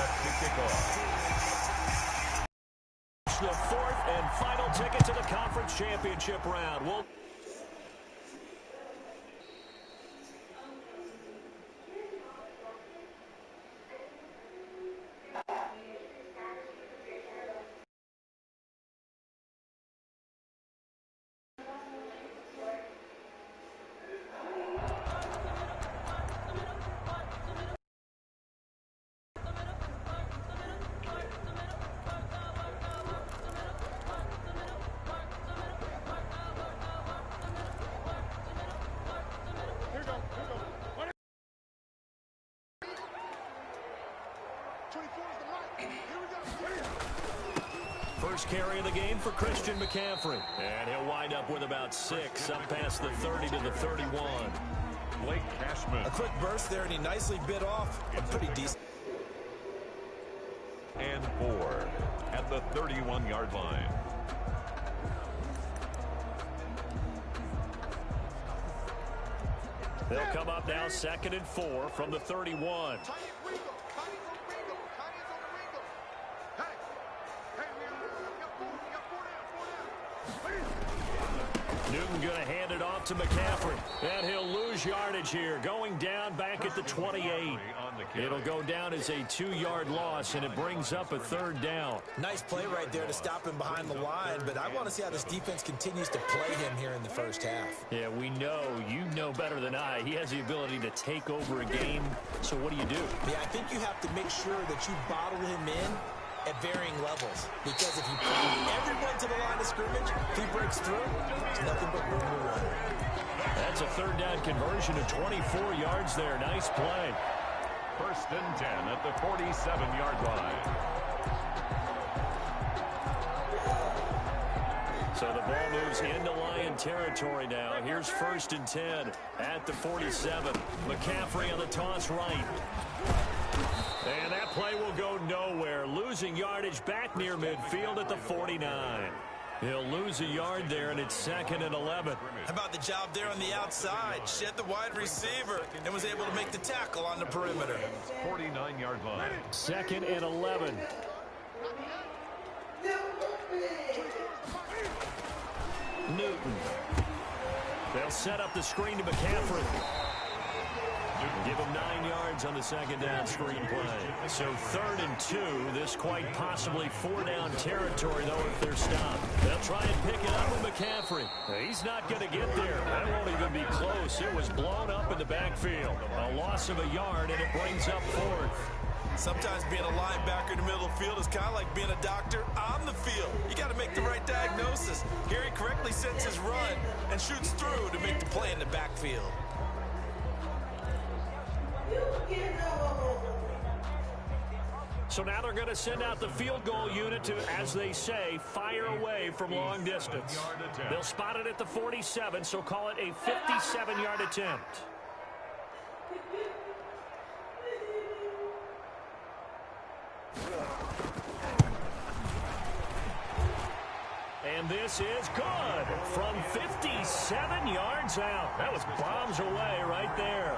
set to kick off. The fourth and final ticket to the conference championship round. First carry of the game for Christian McCaffrey. And he'll wind up with about 6, up past the 30 to the 31. Blake Cashman. A quick burst there, and he nicely bit off a pretty decent. And 4 at the 31-yard line. They'll come up now 2nd and 4 from the 31. Newton going to hand it off to McCaffrey. And he'll lose yardage here. Going down back at the 28. It'll go down as a 2-yard loss, and it brings up a 3rd down. Nice play right there to stop him behind the line, but I want to see how this defense continues to play him here in the first half. Yeah, we know. You know better than I. He has the ability to take over a game. So what do you do? Yeah, I think you have to make sure that you bottle him in at varying levels, because if you put everyone to the line of scrimmage, if he breaks through, there's nothing but room to run. That's a 3rd down conversion of 24 yards there. Nice play. 1st and 10 at the 47-yard line. So the ball moves into Lion territory now. Here's 1st and 10 at the 47. McCaffrey on the toss right. And that play will go nowhere. Losing yardage back near midfield at the 49. He'll lose a yard there, and it's 2nd and 11. How about the job there on the outside? Shed the wide receiver and was able to make the tackle on the perimeter. 49-yard line. 2nd and 11. Newton. They'll set up the screen to McCaffrey. Give him 9 yards on the 2nd down screen play. So 3rd and 2. This quite possibly 4-down territory, though, if they're stopped. They'll try and pick it up with McCaffrey. He's not going to get there. That won't even be close. It was blown up in the backfield. A loss of a yard, and it brings up 4th. Sometimes being a linebacker in the middle of the field is kind of like being a doctor on the field. You got to make the right diagnosis. Here he correctly sets his run and shoots through to make the play in the backfield. So now they're going to send out the field goal unit to, as they say, fire away from long distance. They'll spot it at the 47, so call it a 57-yard attempt. And this is good from 57 yards out. That was bombs away right there.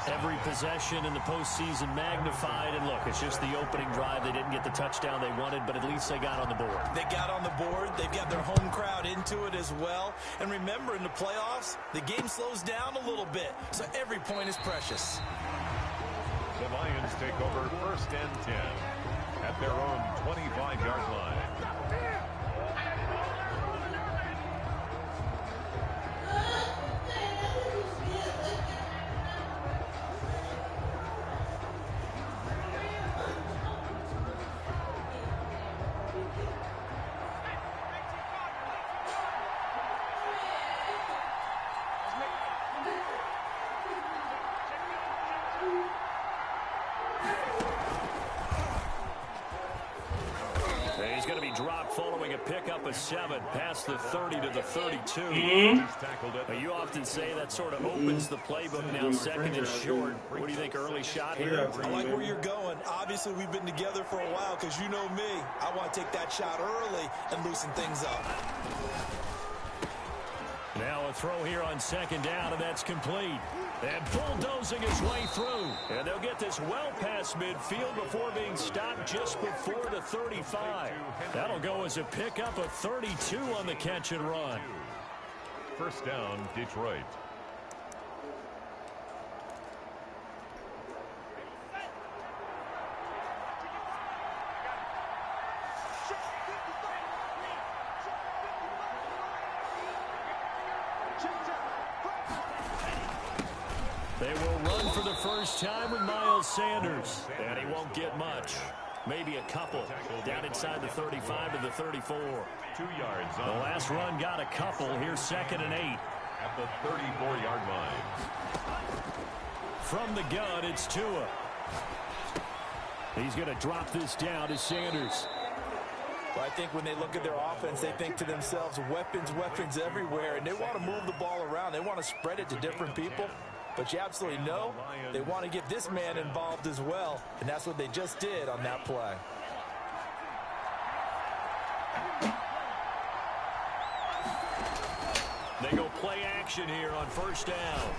Every possession in the postseason magnified. And look, it's just the opening drive. They didn't get the touchdown they wanted, but at least they got on the board. They got on the board. They've got their home crowd into it as well. And remember, in the playoffs, the game slows down a little bit, so every point is precious. The Lions take over 1st and 10 at their own 25-yard line. Pickup a 7 past the 30 to the 32. You often say that sort of opens the playbook now. 2nd and short. What do you think, early shot here? I like where you're going. Obviously, we've been together for a while because you know me. I want to take that shot early and loosen things up. Now a throw here on second down, and that's complete. And bulldozing his way through. And they'll get this well past midfield before being stopped just before the 35. That'll go as a pickup of 32 on the catch and run. First down, Detroit. They will run for the first time with Miles Sanders. And he won't get much. Maybe a couple. Down inside the 35 to the 34. 2 yards. The last run got a couple. Here's 2nd and 8. At the 34-yard line. From the gun, it's Tua. He's going to drop this down to Sanders. Well, I think when they look at their offense, they think to themselves, weapons, weapons everywhere, and they want to move the ball around. They want to spread it to different people. But you absolutely know they want to get this man involved as well, and that's what they just did on that play. They go play action here on first down.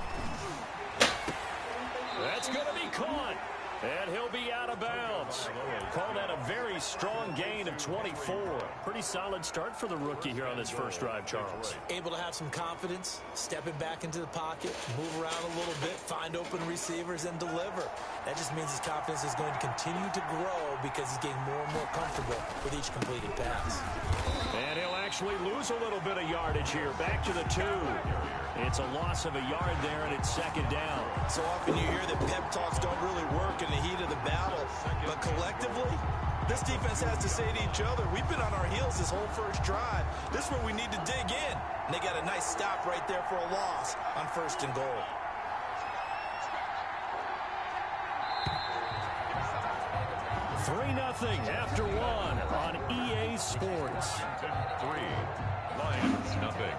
That's going to be caught. And he'll be out of bounds. Call that a very strong gain of 24. Pretty solid start for the rookie here on this first drive, Charles. Able to have some confidence, stepping back into the pocket, move around a little bit, find open receivers, and deliver. That just means his confidence is going to continue to grow because he's getting more and more comfortable with each completed pass. And he'll actually lose a little bit of yardage here. Back to the 2. It's a loss of a yard there, and it's 2nd down. So often you hear that pep talks don't really work in the heat of the battle, but collectively, this defense has to say to each other, we've been on our heels this whole first drive. This is where we need to dig in. And they got a nice stop right there for a loss on 1st and goal. Nothing after 1 on EA Sports. 3, Lions nothing.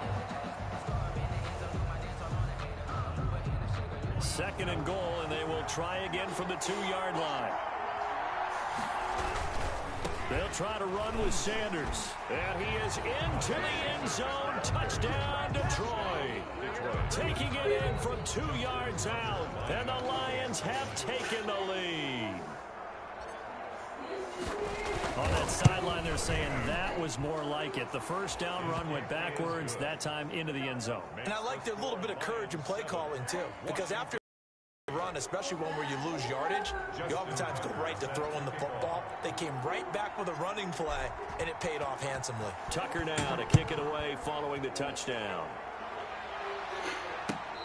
2nd and goal, and they will try again from the 2-yard line. They'll try to run with Sanders. And he is into the end zone. Touchdown, Detroit. Taking it in from 2 yards out. And the Lions have taken the lead. On that sideline, they're saying that was more like it. The first down run went backwards, that time into the end zone. And I like their little bit of courage in play calling, too. Because after run, especially one where you lose yardage, you oftentimes go right to throwing the football. They came right back with a running play, and it paid off handsomely. Tucker now to kick it away following the touchdown.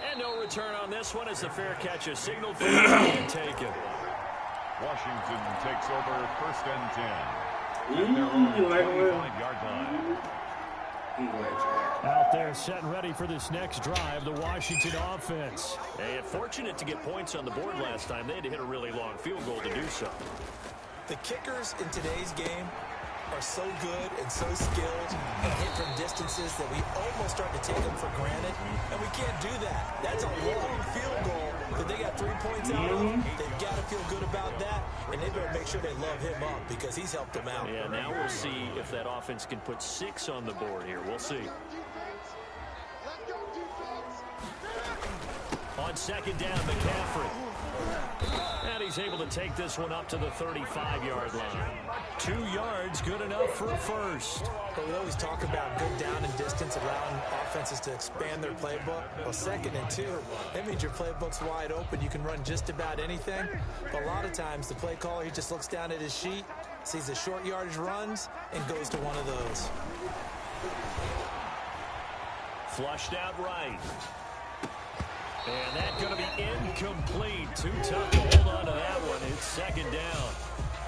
And no return on this one as the fair catch is signaled for and taken. Washington takes over 1st and 10. At their own 25-yard line. Out there set and ready for this next drive, the Washington offense. And fortunate to get points on the board last time. They had to hit a really long field goal to do so. The kickers in today's game are so good and so skilled and hit from distances that we almost start to take them for granted, and we can't do that. That's a long field goal that they got 3 points out of. They've got to feel good about that, and they better make sure they love him up because he's helped them out. Yeah, now we'll see if that offense can put 6 on the board here. We'll see. On 2nd down, McCaffrey. And he's able to take this one up to the 35-yard line. 2 yards, good enough for a first. But we always talk about good down and distance, allowing offenses to expand their playbook. Well, 2nd and 2, that means your playbook's wide open. You can run just about anything. But a lot of times, the play caller, he just looks down at his sheet, sees the short yardage runs, and goes to one of those. Flushed out right. And that's going to be incomplete. Too tough to hold on to that one. It's 2nd down.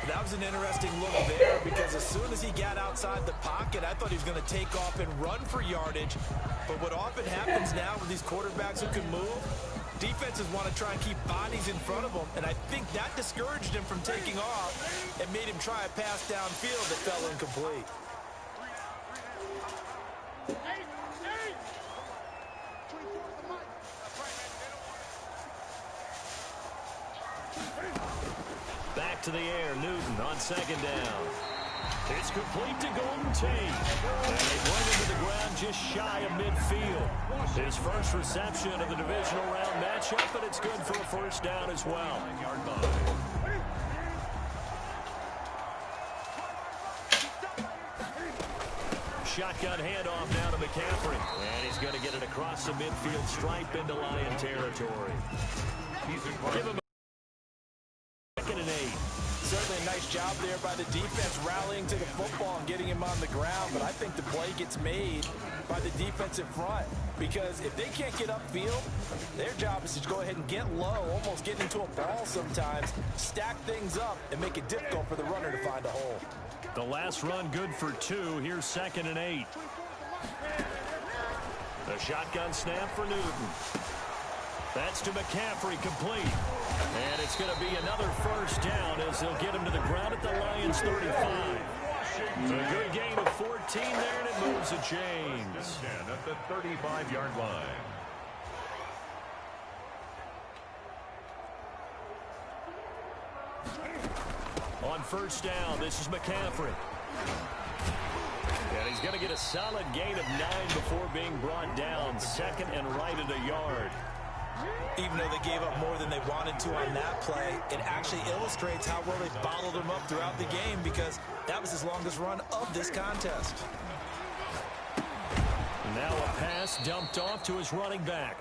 That was an interesting look there because as soon as he got outside the pocket, I thought he was going to take off and run for yardage. But what often happens now with these quarterbacks who can move, defenses want to try and keep bodies in front of them. And I think that discouraged him from taking off and made him try a pass downfield that fell incomplete. Back to the air, Newton on 2nd down. It's complete to Golden Tate. And they bring him to the ground just shy of midfield. His first reception of the divisional round matchup, but it's good for a first down as well. Shotgun handoff now to McCaffrey. And he's going to get it across the midfield stripe into Lion territory. Give him a 2nd and 8. Certainly a nice job there by the defense rallying to the football and getting him on the ground, but I think the play gets made by the defensive front because if they can't get upfield, their job is to go ahead and get low, almost get into a ball sometimes, stack things up, and make it difficult for the runner to find a hole. The last run good for 2. Here's 2nd and 8. The shotgun snap for Newton. That's to McCaffrey, complete. And it's going to be another first down as they'll get him to the ground at the Lions' 35. A good gain of 14 there, and it moves the chains. At the 35-yard line. On first down, this is McCaffrey. And he's going to get a solid gain of 9 before being brought down. 2nd and right at a yard. Even though they gave up more than they wanted to on that play, it actually illustrates how well they bottled him up throughout the game because that was his longest run of this contest. Now a pass dumped off to his running back.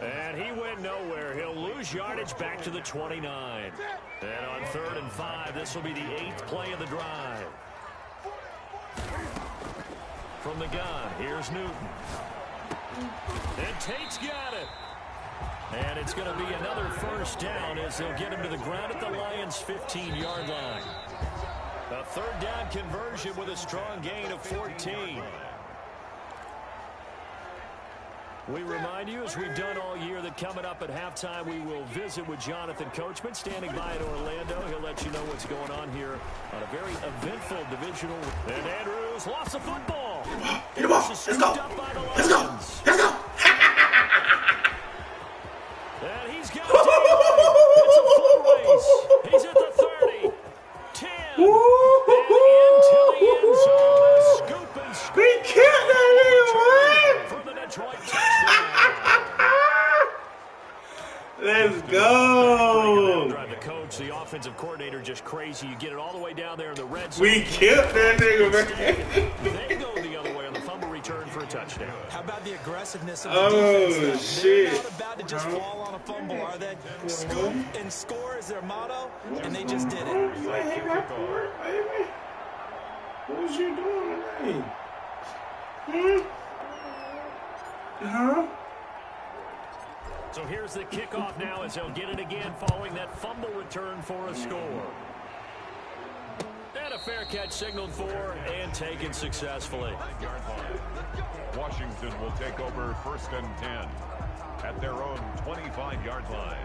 And he went nowhere. He'll lose yardage back to the 29. And on 3rd and 5, this will be the 8th play of the drive. From the gun, here's Newton. And Tate's got it. And it's going to be another first down as they'll get him to the ground at the Lions' 15-yard line. A 3rd down conversion with a strong gain of 14. We remind you, as we've done all year, that coming up at halftime, we will visit with Jonathan Coachman, standing by in Orlando. He'll let you know what's going on here on a very eventful divisional. And Andrews lost the football. Get the ball. Let's go. Let's go. Let's go. And he's got daylight. It's a full race. He's at the 30, 10, and into the end zone. Scoop and scoop. We killed that nigga, for the Detroit touchdown. Let's go. Drive the coach, the offensive coordinator, just crazy. You get it all the way down there in the red zone. We killed that nigga, man. They go the other way on the fumble return for a touchdown. How about the aggressiveness of the defense? Shit. They're not about to just fall on a fumble, are they? Scoop and score is their motto, and they just did it. What was you doing today? Huh? So here's the kickoff now as they'll get it again following that fumble return for a score. And a fair catch signaled for and taken successfully. Washington will take over 1st and 10 at their own 25-yard line.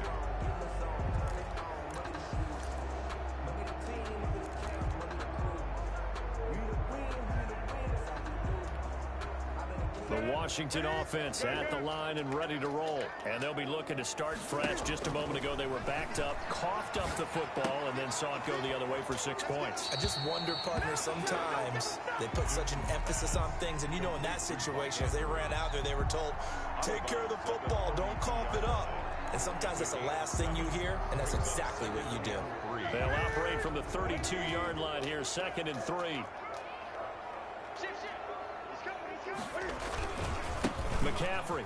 The Washington offense at the line and ready to roll. And they'll be looking to start fresh. Just a moment ago, they were backed up, coughed up the football, and then saw it go the other way for 6 points. I just wonder, partner, sometimes they put such an emphasis on things. And, you know, in that situation, as they ran out there, they were told, take care of the football, don't cough it up. And sometimes that's the last thing you hear, and that's exactly what you do. They'll operate from the 32-yard line here, 2nd and 3. McCaffrey.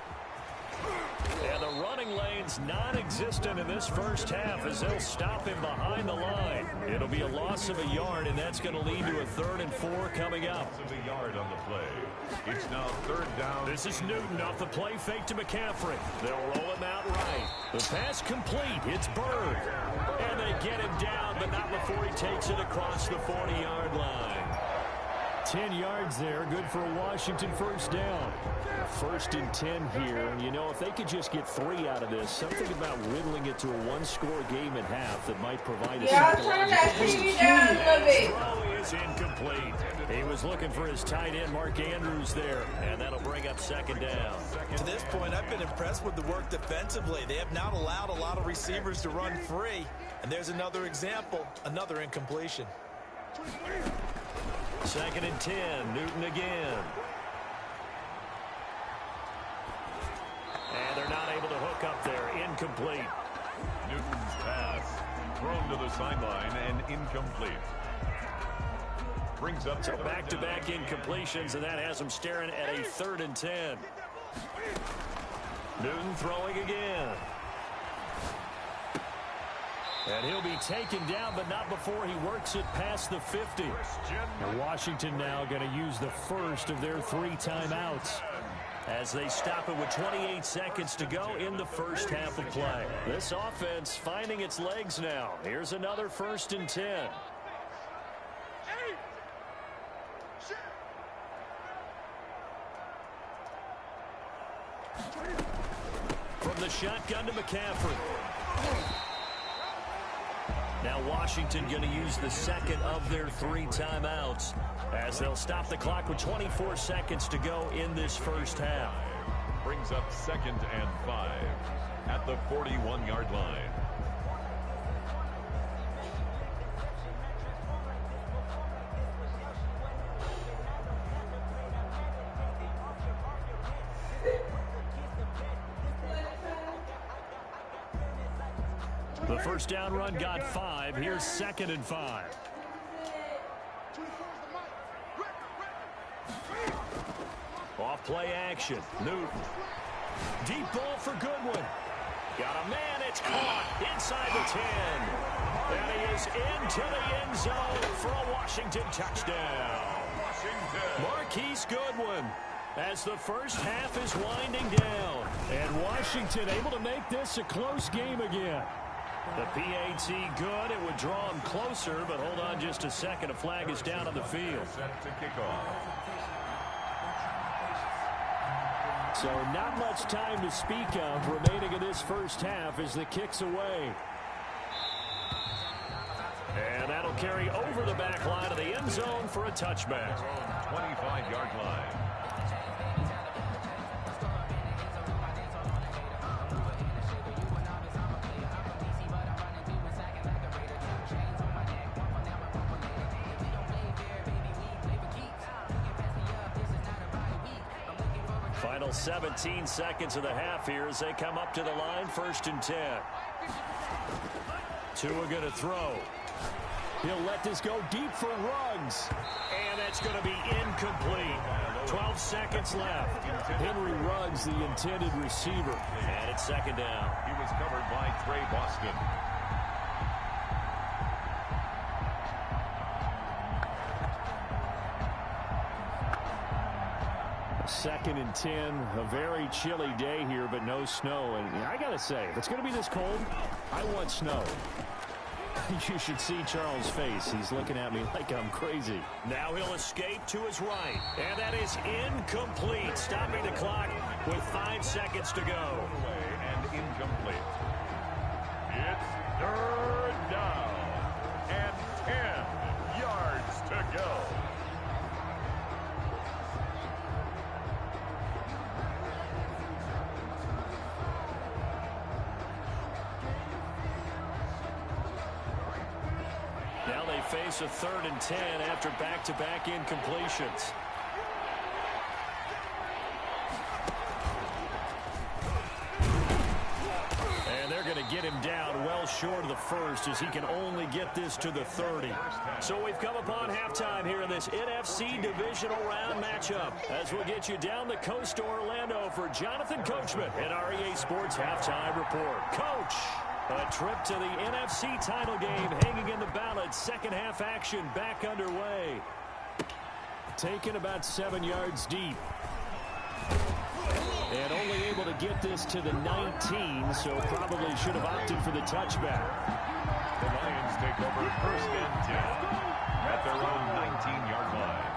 And the running lane's non-existent in this first half as they'll stop him behind the line. It'll be a loss of a yard, and that's going to lead to a 3rd and 4 coming up. Loss of a yard on the play. It's now 3rd down. This is Newton off the play fake to McCaffrey. They'll roll him out right. The pass complete. It's Bird. And they get him down, but not before he takes it across the 40-yard line. 10 yards there, good for a Washington first down. 1st and 10 here, and you know, if they could just get 3 out of this, something about whittling it to a 1-score game at half that might provide a turn that TV down a little bit. Throw is incomplete. He was looking for his tight end, Mark Andrews, there, and that'll bring up 2nd down. To this point, I've been impressed with the work defensively. They have not allowed a lot of receivers to run free, and there's another example, another incompletion. 2nd and 10. Newton again. And they're not able to hook up there. Incomplete. Newton's pass thrown to the sideline and incomplete. Brings up so back-to-back incompletions, and that has them staring at a 3rd and 10. Newton throwing again. And he'll be taken down, but not before he works it past the 50. And Washington now going to use the first of their 3 timeouts as they stop it with 28 seconds to go in the first half of play. This offense finding its legs now. Here's another 1st and 10. From the shotgun to McCaffrey. Now Washington going to use the 2nd of their 3 timeouts as they'll stop the clock with 24 seconds to go in this first half. Brings up 2nd and 5 at the 41-yard line. The first down run got 5. Here's 2nd and 5. Off play action. Newton. Deep ball for Goodwin. Got a man. It's caught inside the 10. And he is into the end zone for a Washington touchdown. Marquise Goodwin, as the first half is winding down. And Washington able to make this a close game again. The PAT good. It would draw him closer, but hold on just a second. A flag is down on the field. Set to kick off. So not much time to speak of remaining in this first half as the kick's away. And that'll carry over the back line of the end zone for a touchback. 25-yard line. Final 17 seconds of the half here as they come up to the line. 1st and 10. Tua going to throw. He'll let this go deep for Ruggs. And that's going to be incomplete. 12 seconds left. Henry Ruggs, the intended receiver. And it's 2nd down. He was covered by Trey Boston. 2nd and 10. A very chilly day here, but no snow. And I got to say, if it's going to be this cold, I want snow. You should see Charles' face. He's looking at me like I'm crazy. Now he'll escape to his right. And that is incomplete. Stopping the clock with 5 seconds to go. And incomplete. It's 3rd down. And 10 yards to go. Face a 3rd and 10 after back-to-back incompletions. And they're going to get him down well short of the first as he can only get this to the 30. So we've come upon halftime here in this NFC divisional round matchup as we'll get you down the coast to Orlando for Jonathan Coachman at our EA Sports Halftime Report. Coach! A trip to the NFC title game hanging in the balance. Second half action back underway. Taken about 7 yards deep. And only able to get this to the 19, so probably should have opted for the touchback. The Lions take over 1st and 10 at their own 19-yard line.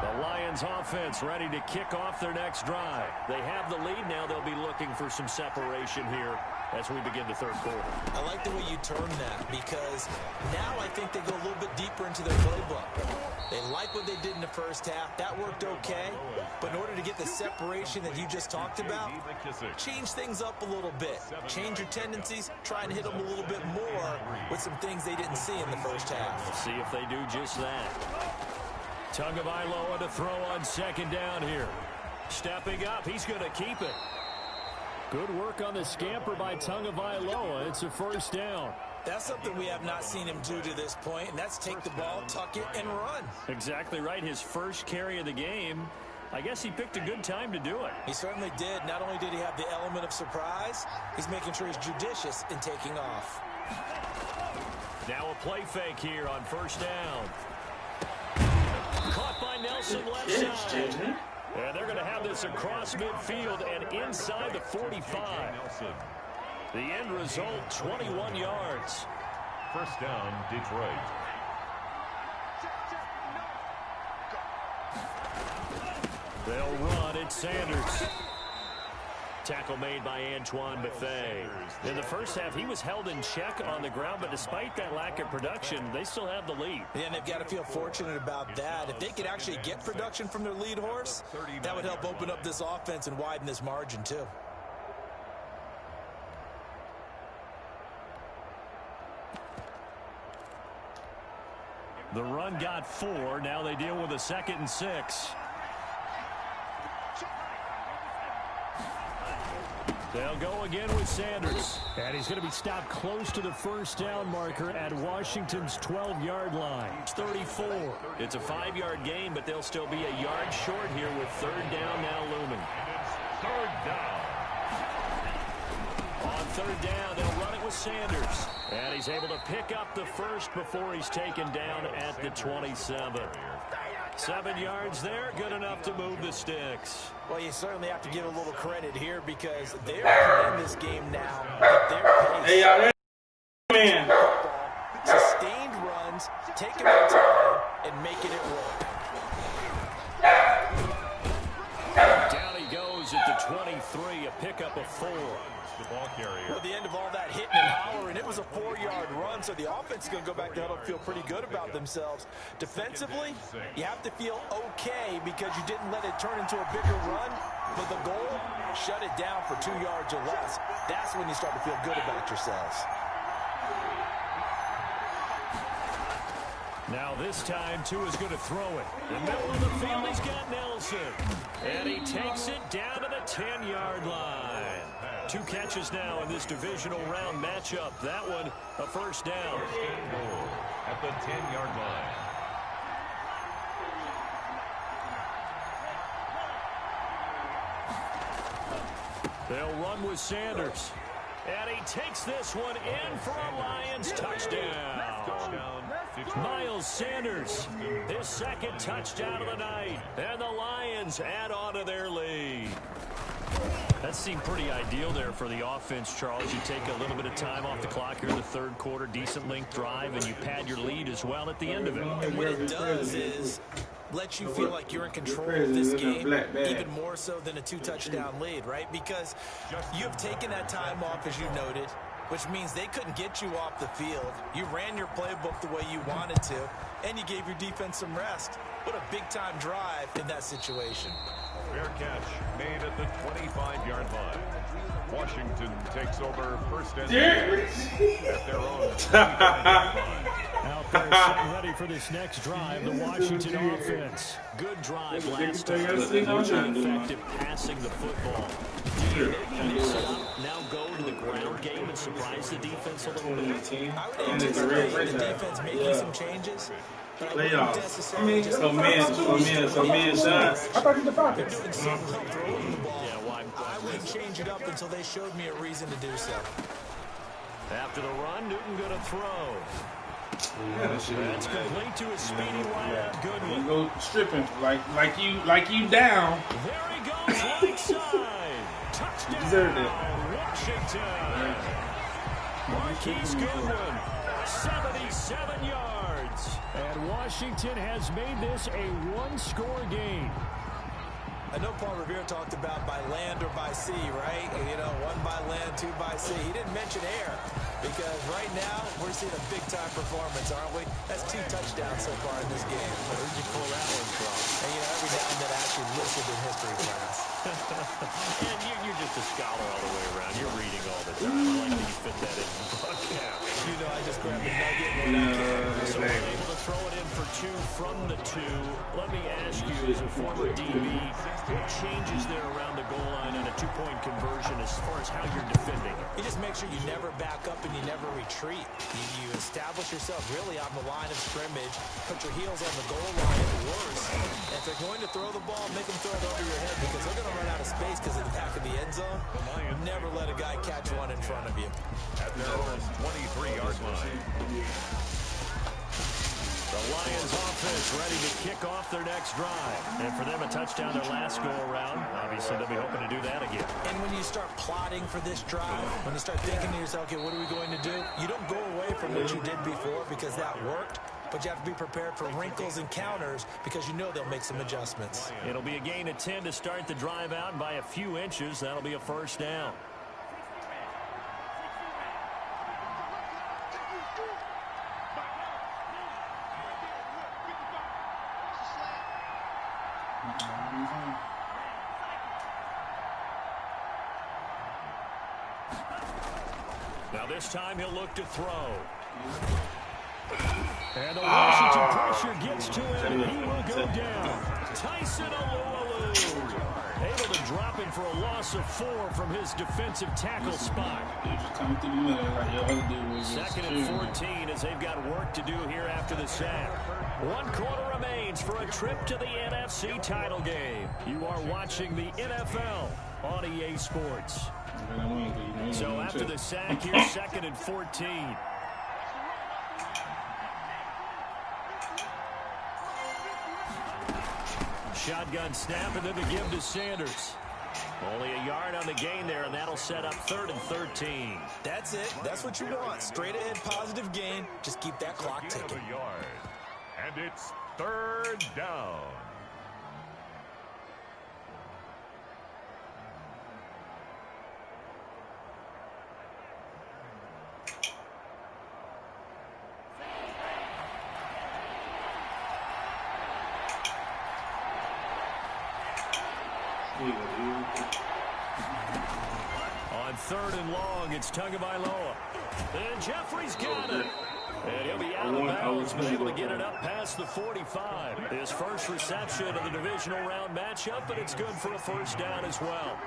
The Lions offense ready to kick off their next drive. They have the lead now. They'll be looking for some separation here as we begin the 3rd quarter. I like the way you term that because now I think they go a little bit deeper into their playbook. They like like what they did in the first half. That worked okay. But in order to get the separation that you just talked about, change things up a little bit. Change your tendencies. Try and hit them a little bit more with some things they didn't see in the first half. We'll see if they do just that. Tagovailoa to throw on second down here. Stepping up, he's going to keep it. Good work on the scamper by Tagovailoa. It's a first down. That's something we have not seen him do to this point, and that's take the ball, tuck it, and run. Exactly right. His first carry of the game. I guess he picked a good time to do it. He certainly did. Not only did he have the element of surprise, he's making sure he's judicious in taking off. Now a play fake here on first down. Caught by Nelson left side. And they're going to have this across midfield and inside the 45. The end result, 21 yards. First down, Detroit. They'll run it, Sanders. Tackle made by Antoine Bethea. In the first half, he was held in check on the ground, but despite that lack of production, they still have the lead. Yeah, and they've got to feel fortunate about that. If they could actually get production from their lead horse, that would help open up this offense and widen this margin, too. The run got 4. Now they deal with a 2nd and 6. They'll go again with Sanders. And he's going to be stopped close to the first down marker at Washington's 12-yard line. 34. It's a 5-yard gain, but they'll still be a yard short here with third down now looming. Third down. On third down, they'll run it with Sanders. And he's able to pick up the first before he's taken down at the 27. 7 yards there, good enough to move the sticks. Well, you certainly have to give a little credit here because they're playing this game now at their pace. Hey, y'all, man. Sustained runs, taking their time, and making it work. Down he goes at the 23, a pickup of 4. The ball carrier. Well, the end of all that hitting and hollering, it was a 4-yard run, so the offense is going to go back to huddle and feel pretty good about themselves. Defensively, you have to feel okay because you didn't let it turn into a bigger run, but the goal, shut it down for 2 yards or less. That's when you start to feel good about yourselves. Now this time, Tua is going to throw it. In the middle of the field, he's got Nelson. And he takes it down to the 10-yard line. 2 catches now in this divisional round matchup. That one, a first down. At the 10-yard line. They'll run with Sanders. And he takes this one in for a Lions touchdown. Miles Sanders, his 2nd touchdown of the night. And the Lions add on to their lead. That seemed pretty ideal there for the offense, Charles. You take a little bit of time off the clock here in the third quarter, decent length drive, and you pad your lead as well at the end of it. And what it does is let you feel like you're in control of this game, even more so than a 2-touchdown lead, right? Because you have taken that time off, as you noted, which means they couldn't get you off the field. You ran your playbook the way you wanted to, and you gave your defense some rest. What a big-time drive in that situation. Fair catch made at the 25-yard line. Washington takes over first and 10 at their own 25-yard line. Out there getting ready for this next drive, the Washington offense. Good drive last time, but effective passing the football. Now go to the ground game and surprise the defense a little bit. I would anticipate the defense making some changes. Playoffs. Some men shots. I thought you were doing some help throwing the ball. I wouldn't change it up until they showed me a reason to do so. After the run, Newton going to throw. That's complete to a speedy wideout Goodwin. You go stripping like you down. There he goes, right side. Touchdown, Deserved it. Washington. Marquise Goodwin, 77 yards. And Washington has made this a one-score game. I know Paul Revere talked about by land or by sea, right? You know, 1 by land, 2 by sea. He didn't mention air. Because right now, we're seeing a big-time performance, aren't we? That's 2 touchdowns so far in this game. Where'd you pull that one from? And, you know, every now and then I actually listened in history class. And you're just a scholar all the way around. You're reading all the time. I like that you fit that in. You know, I just grabbed a nugget when I can. So we're able to throw it in for 2 from the 2. Let me ask you, as a former DB, what changes there around the goal line on a 2-point conversion as far as how you're defending? You just make sure you never back up and you never retreat. You establish yourself really on the line of scrimmage, put your heels on the goal line at worst. And if they're going to throw the ball, make them throw it over your head because they're going to run out of space because of the back of the end zone. Never let a guy catch one in front of you. At their own 23-yard line. The Lions offense ready to kick off their next drive. And for them, a touchdown their last go-around. Obviously, they'll be hoping to do that again. And when you start plotting for this drive, when you start thinking to yourself, okay, what are we going to do? You don't go away from what you did before because that worked. But you have to be prepared for wrinkles and counters because you know they'll make some adjustments. It'll be a gain of 10 to start the drive out, and by a few inches, that'll be a first down. Now this time he'll look to throw. And the Washington pressure gets to him, and he will go down. Tyson Alualu able to drop him for a loss of 4 from his defensive tackle spot. 2nd and 14 as they've got work to do here after the sack. 1 quarter remains for a trip to the NFC title game. You are watching the NFL on EA Sports. So after the sack, here's 2nd and 14. Shotgun snap, and then the give to Sanders. Only a yard on the gain there, and that'll set up 3rd and 13. That's it. That's what you want. Straight ahead positive gain. Just keep that clock ticking. And it's 3rd down. On 3rd and long, it's Tagovailoa. And Jeffrey's got it. And he'll be out of bounds, but able to get it up past the 45. His first reception of the divisional round matchup, but it's good for a first down as well.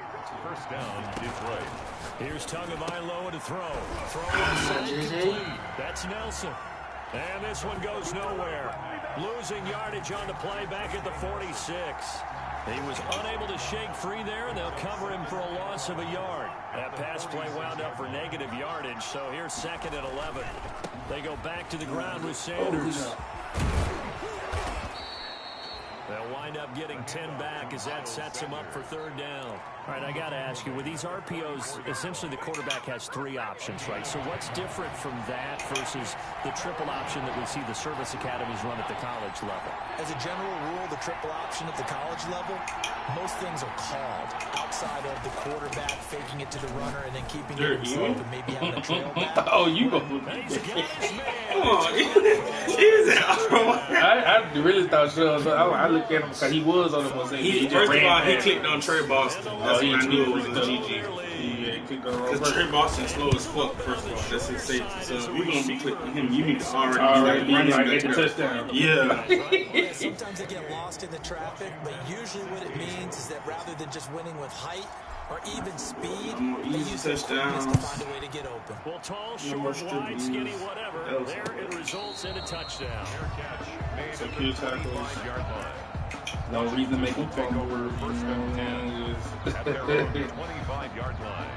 First down is right. Here's Tagovailoa to throw. Throw That's Nelson. And this one goes nowhere. Losing yardage on the play back at the 46. He was unable to shake free there, and they'll cover him for a loss of a yard. That pass play wound up for negative yardage, so here's 2nd and 11. They go back to the ground with Sanders. They'll wind up getting 10 back as that sets him up for 3rd down. All right, I got to ask you, with these RPOs, essentially the quarterback has 3 options, right? So what's different from that versus the triple option that we see the service academies run at the college level? As a general rule, the triple option at the college level, most things are called outside of the quarterback faking it to the runner and then keeping it himself and maybe having a trail back. Oh, you go. Come on. I really thought I looked at him because he was on the most. First of all, he clicked on Trey Boston. That's when I knew it was the GG. Because Trey Boston's slow as fuck, first of all. That's his safety. So if you're going to be clicking him, you need to already get the touchdown. Yeah. Sometimes they get lost in the traffic, but usually what it means is that rather than just winning with height or even speed, they use their quickness to find a way to get open. Well, tall, short, wide, skinny, whatever. There it results in a touchdown. Secure tackles. No reason to make him fumble. First and 10 at their own 25-yard line.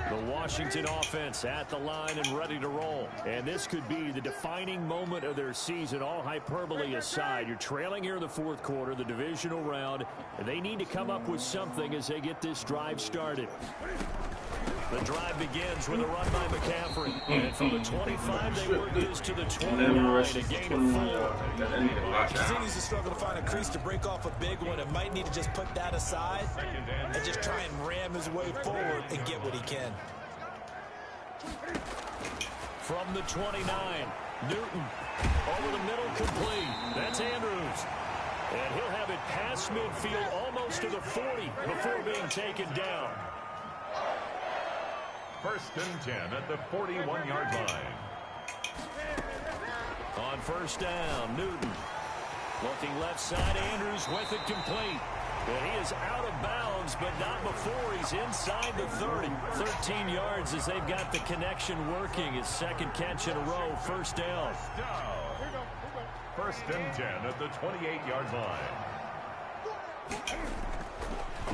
The Washington offense at the line and ready to roll. And this could be the defining moment of their season, all hyperbole aside. You're trailing here in the 4th quarter, the divisional round, and they need to come up with something as they get this drive started. The drive begins with a run by McCaffrey. And from the 25, they work this to the 29. A gain of 4. Continues to struggle to find a crease to break off a big one, and might need to just put that aside and just try and ram his way forward and get what he can. From the 29, Newton over the middle, complete. That's Andrews. And he'll have it past midfield almost to the 40 before being taken down. 1st and 10 at the 41-yard line. On 1st down, Newton. Looking left side, Andrews with it complete. And he is out of bounds, but not before he's inside the 30. 13 yards as they've got the connection working. His 2nd catch in a row, 1st down. 1st and 10 at the 28-yard line.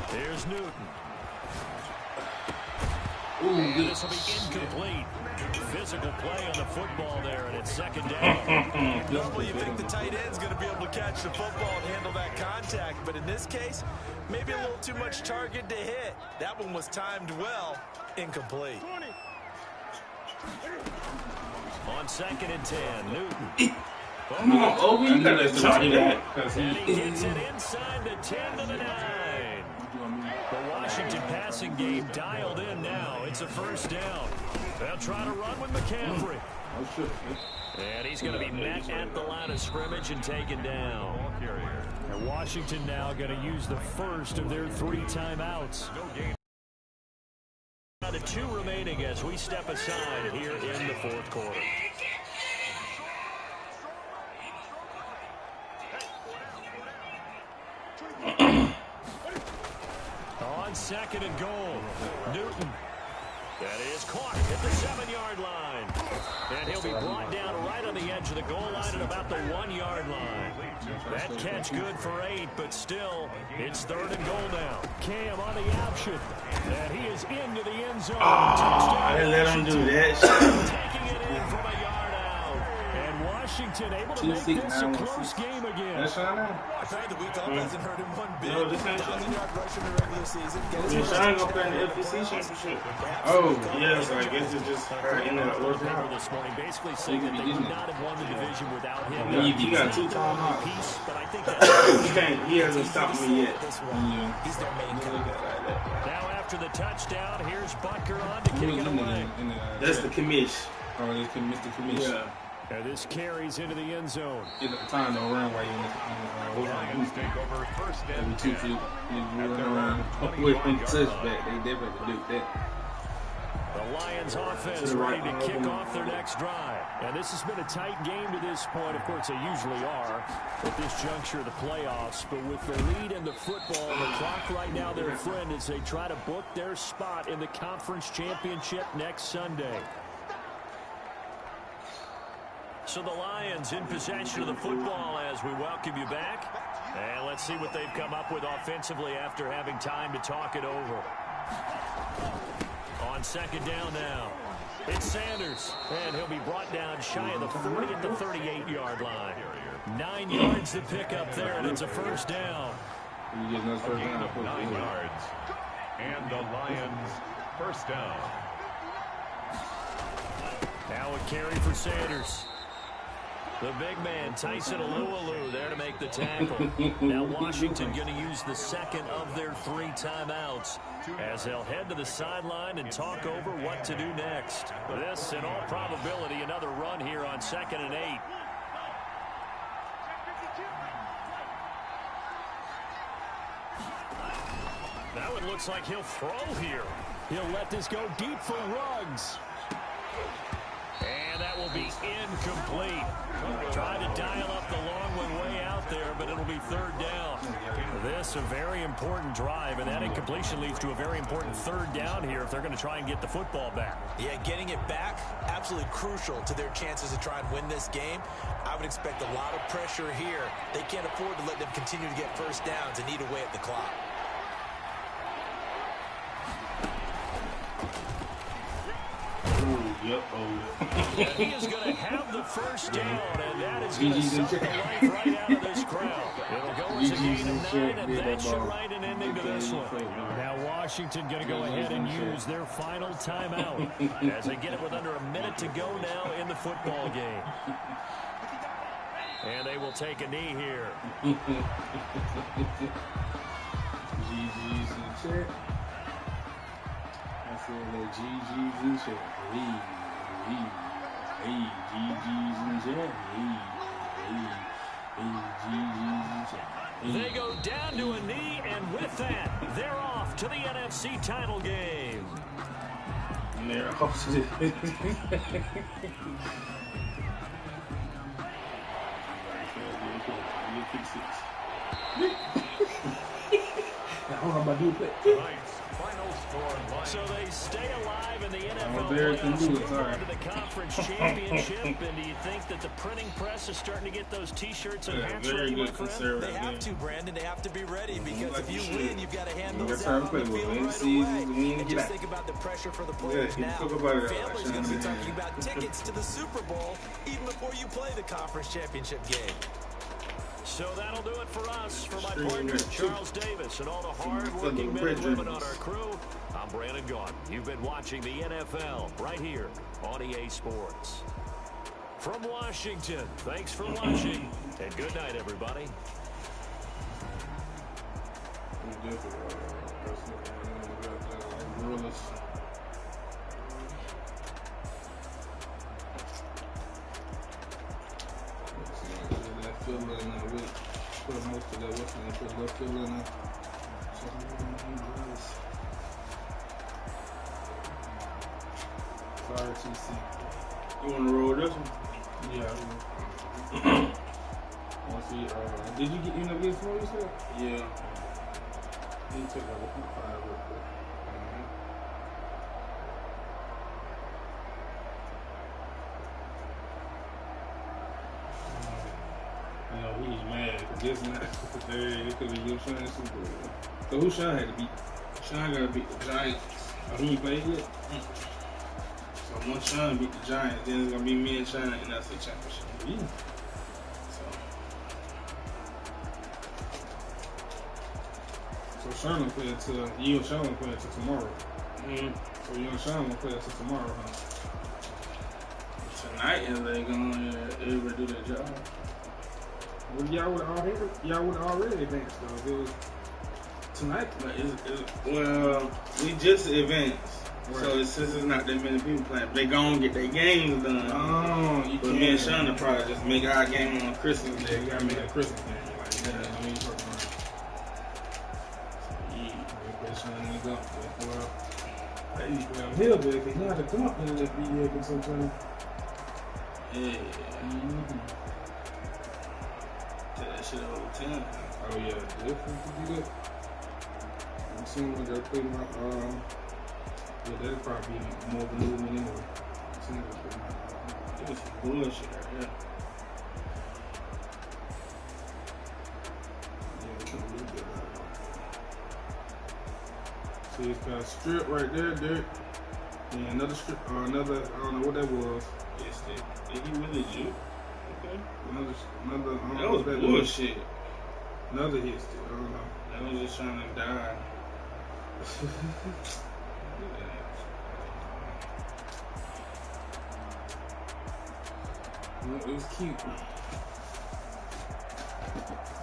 Here's Newton. Ooh, this will be incomplete. Physical play on the football there, and it's 2nd down. Normally you think the tight end's going to be able to catch the football and handle that contact, but in this case, maybe a little too much target to hit. That one was timed well. Incomplete. On 2nd and 10, Newton. Come on, Obi, you gotta stop that. And he gets it inside the 10 to the 9. The Washington passing game dialed in now. It's a 1st down. They'll try to run with McCaffrey. And he's going to be met at the line of scrimmage and taken down. And Washington now going to use the 1st of their 3 timeouts. Down to 2 remaining as we step aside here in the 4th quarter. On 2nd and goal, Newton. That is caught at the 7-yard line. And he'll be brought down right on the edge of the goal line at about the 1-yard line. That catch good for 8, but still, it's 3rd and goal now. Cam on the option. And he is into the end zone. I didn't let him do that. Taking it in from a yard out. And Washington able to make this a close game again. Apparently the week off hasn't hurt him one bit. No, this ain't 1,000-yard rush in the regular season. Sean gonna play in the FBC championship. Oh, yeah, so I guess it's just her in the working out. This morning, basically saying that they would not have won the division without him. You got 2 timeouts. But I think that's He hasn't stopped me yet. He's their main guy. now after the touchdown, here's Butker on to kick it away. That's the commish. Oh, it's Mr. Commission. Yeah. And this carries into the end zone. At the time, don't run while you're in the Lions take over 1st and 10. you run around with one touchback. They definitely do that. The Lions offense ready to kick off their next drive. And this has been a tight game to this point. Of course, they usually are at this juncture of the playoffs. But with the lead in the football, the clock right now their friend as they try to book their spot in the conference championship next Sunday. So the Lions in possession of the football as we welcome you back. And let's see what they've come up with offensively after having time to talk it over. On 2nd down now, it's Sanders. And he'll be brought down shy of the 40 at the 38-yard line. 9 yards to pick up there, and it's a 1st down. A gain of 9 yards. And the Lions 1st down. Now a carry for Sanders. The big man, Tyson Alualu, there to make the tackle. Now Washington going to use the 2nd of their 3 timeouts as they'll head to the sideline and talk over what to do next. This, in all probability, another run here on 2nd and 8. Now it looks like he'll throw here. He'll let this go deep for Ruggs. And that will be incomplete. Trying to dial up the long one way out there, but it'll be 3rd down. This a very important drive, and that incompletion leads to a very important 3rd down here if they're going to try and get the football back. Yeah, getting it back, absolutely crucial to their chances to try and win this game. I would expect a lot of pressure here. They can't afford to let them continue to get 1st downs and eat away at the clock. Yep. And he is going to have the first down, and that is going to suck the life right out of this crowd. It'll go as a gain of 9, and that should write an ending to this one. Now Washington going to go ahead and use their final timeout as they get it with under a minute to go now in the football game. And they will take a knee here. GG's in check. I feel like GG's in check. Hey, GG's in check. Hey, GG's in check. They go down to a knee, and with that, they're off to the NFC title game. And they're off to the... Hold on, my dude. So they stay alive in the NFL playoffs, move on to the conference championship. And do you think that the printing press is starting to get those T-shirts and hats ready, my friend? They have to, Brandon. They have to be ready because if you win, you've got to hand those That's out how on the we field play. right away. And just think about the pressure for the players now. Families going to be talking about tickets to the Super Bowl even before you play the conference championship game. So that'll do it for us. For my partner, Charles Davis, and all the hard-working men and women on our crew, I'm Brandon Gaughan. You've been watching the NFL right here on EA Sports. From Washington, thanks for watching, and good night, everybody. Put most of that, what's the name? Put left field in there. Sorry, TC. You want to roll this one? Yeah, I will. See, did you get in against what you said? Yeah. You took like a 5 real quick. You know, he's mad because this not it could be your Sean Super Bowl. So who Sean had to beat? Sean got to beat the Giants. Oh, he ain't played yet? So once Sean beat the Giants, then it's going to be me and Sean in the NFC Championship. Yeah. So Sean will play until, you and Sean will play until tomorrow. So you and Sean will play until tomorrow, huh? Tonight, they're going to able to do their job. Well, y'all would already advanced though. If it was tonight, but well, we just advanced. Right. So since it's not that many people playing, they gonna get their games done. Oh, you but me and Sean will probably just make our game on Christmas Day. We gotta make a Christmas game like that. Yeah. I mean, put Sean in the gump. Well, he's playing hill, but if he had to come up and just be here for some time. Yeah. That shit over 10. Oh yeah, definitely to do that. I'm seeing when they're putting my yeah, that'll probably be more than movement anyway. It was some bullshit right here. Yeah, it's a little bit see, it's got a strip right there, Derek. And another strip, another, I don't know what that was. Yes, did he really do? Okay. Another, that was bullshit. Another hit still, I don't know. That was just trying to die. Well, it was cute.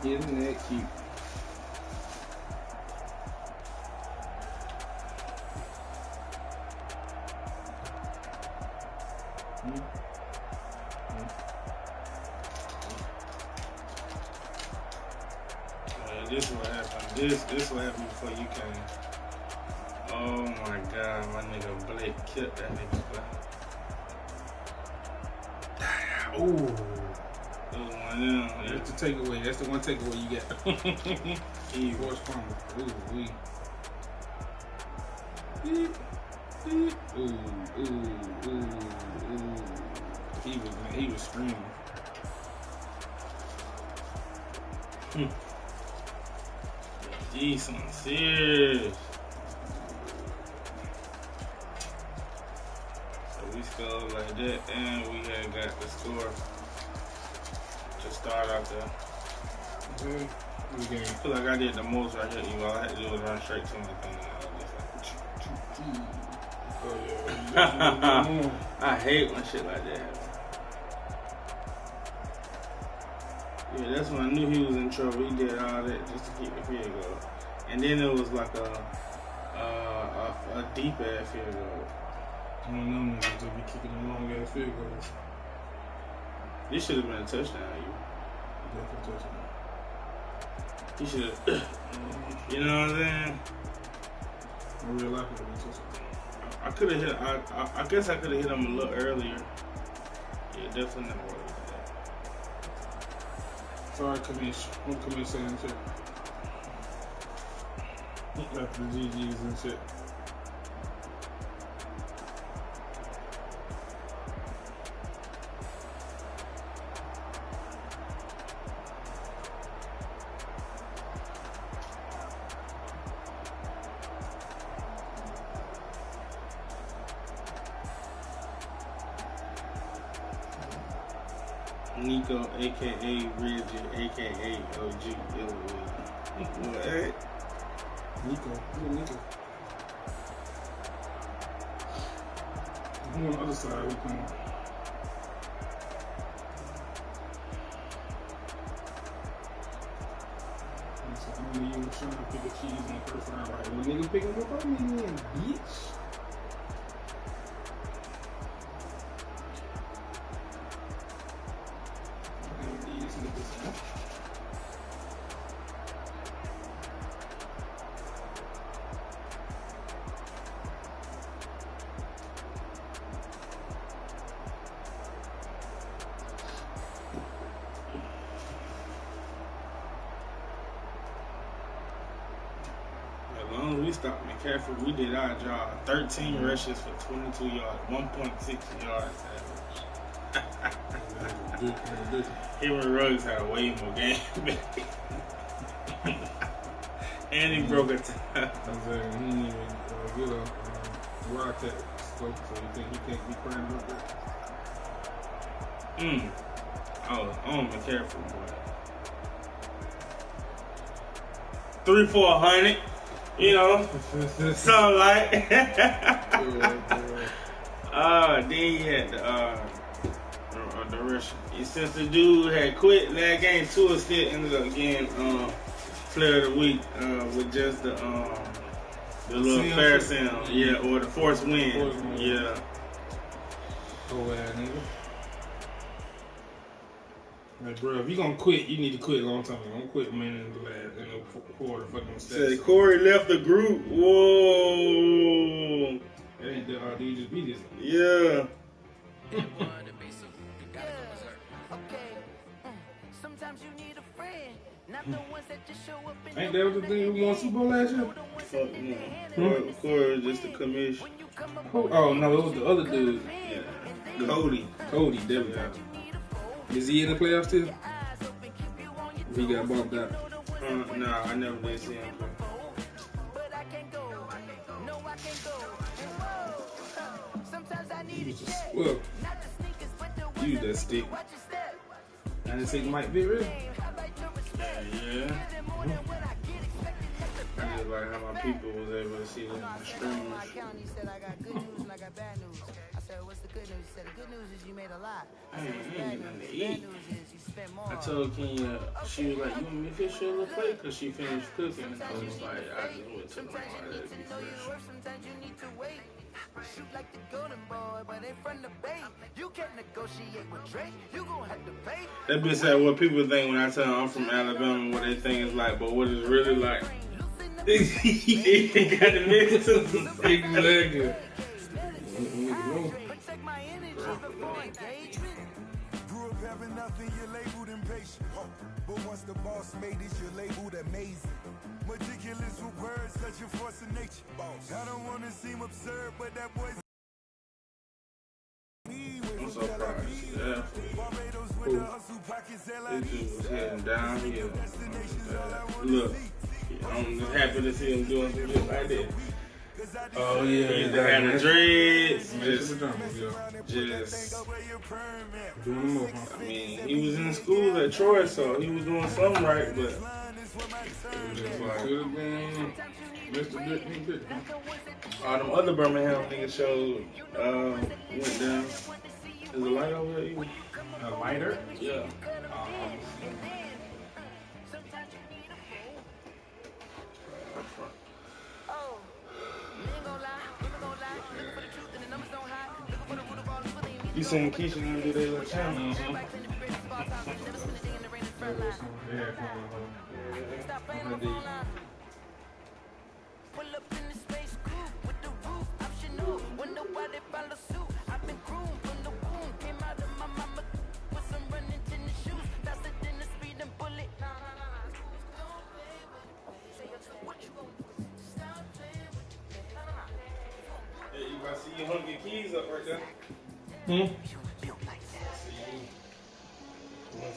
Isn't that cute? This is what happened. This what happened before you came. Oh my God, my nigga Blake killed that nigga. Ooh. That was one of them. That's the takeaway. That's the one takeaway you get. Force Palmer. Ooh, wee. Ooh. He was screaming. Decent, serious. So we still goal like that, and we had got the score to start out there. Okay. I feel like I did the most right here. All I had to do was run straight to my thing. Oh, yeah. I hate when shit like that happens. Yeah, that's when I knew he was in trouble. He did all that just to keep the field goal. And then it was like a deep ass field goal. I don't know, niggas just be kicking them long ass field goals. This should have been a touchdown, you. Definitely touchdown. He should have, you know what I'm saying? In real life, it would be touchdown. I could have hit. I guess I could have hit him a little earlier. Yeah, definitely not worried about that. Sorry, Kamish. Don't come in saying shit. After the GGs and shit. Nico, aka Reggie, aka OG. What? Nico. Who Nico? Who on the other side? We come. You were trying to pick a cheese in the first round, right? When nigga pick him up, I'm in, bitch. As long as we stopped McCaffrey, we did our job. 13 rushes for 22 yards, 1.6 yards average. Him and Ruggs had a way more game. And he broke a tie. I'm saying he didn't even get a Wildcat scope, so you think he can't be crying about that? Oh, I'm McCaffrey, boy. 3-400, you know, something like. Then he had the rush. Since the dude had quit last game, Tua still ended up getting player of the week with just the little fair sound, yeah, or the force wind, yeah. Oh, nigga. Like, bro, if you gonna quit, you need to quit a long time ago. Don't quit, man, in the quarter fucking stats. Said Corey left the group. Whoa. That ain't the you just beat this. Yeah. Ain't that what the thing who won Super Bowl last year? Fuck no. Corey was just a commission. Oh, no, it was the other dude. Yeah. Cody, there we go. Is he in the playoffs still? He got bumped out. Nah, I never did see him play. Well, use that stick. I didn't say Mike Vick, really? Yeah. I just like how my people was able to see the streams. I ain't getting nothing to eat. I told Kenya, she was like, you want me to fish a little plate? Because she finished cooking. And I was like, I just went to the bar. That'd be fresh. That bitch said what people think when I tell them I'm from Alabama, what they think is like, but what it's really like. They got the mix to Exactly. Having nothing, you're labeled impatient. But once the boss made it, you're labeled amazing. Ridiculous with words, such a force of nature. I don't want to seem absurd, but that boy's. I'm so proud of you. Yeah. This dude was heading downhill. Look, I'm just happy to see him doing some shit like that. Oh yeah, He had the dreads. Just doing the most. I mean, he was in school at Troy, so he was doing something right, but it was just like Could have been Mr. Big. all them other Birmingham niggas showed went down. Is a light over there? You? A lighter? Yeah. You seen Keisha and do their little challenge? I see you hung your keys up right there. Once